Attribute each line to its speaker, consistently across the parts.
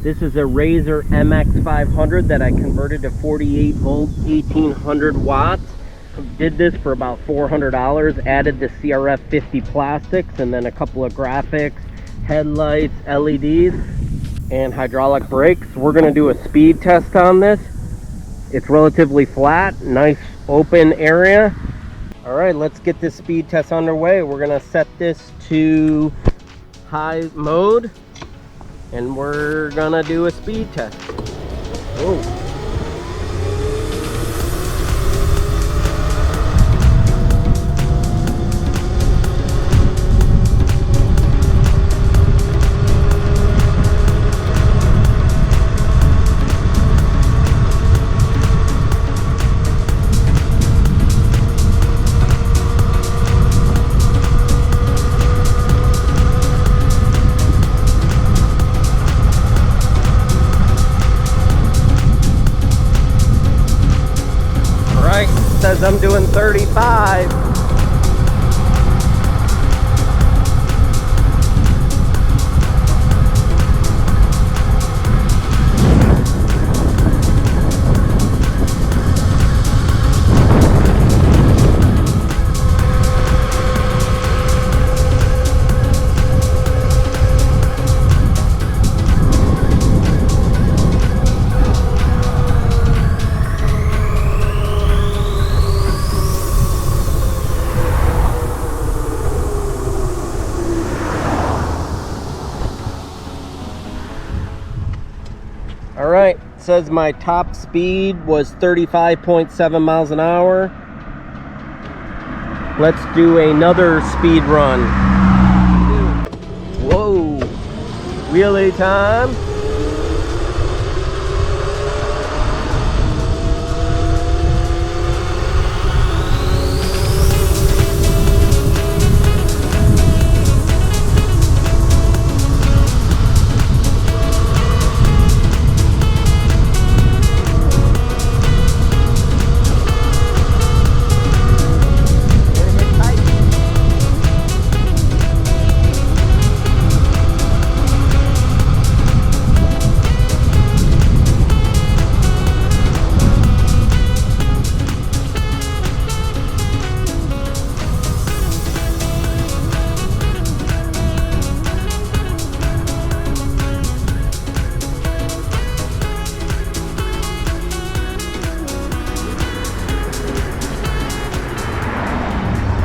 Speaker 1: This is a Razor MX500 that I converted to 48 volt, 1800 watts. Did this for about $400, added the CRF 50 plastics and then a couple of graphics, headlights, LEDs, and hydraulic brakes. We're going to do a speed test on this. It's relatively flat, nice open area. All right, let's get this speed test underway. We're going to set this to high mode and we're going to do a speed test. Whoa. Says I'm doing 35. All right, it says my top speed was 35.7 miles an hour. Let's do another speed run. Whoa, wheelie time.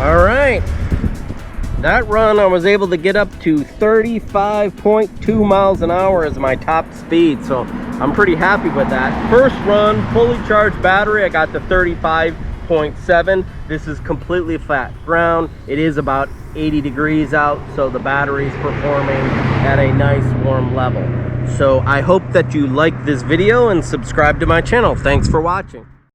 Speaker 1: All right, that run I was able to get up to 35.2 miles an hour as my top speed, so I'm pretty happy with that. First run, fully charged battery, I got to 35.7. This is completely flat ground. It is about 80 degrees out, so the battery's performing at a nice warm level. So I hope that you like this video and subscribe to my channel. Thanks for watching.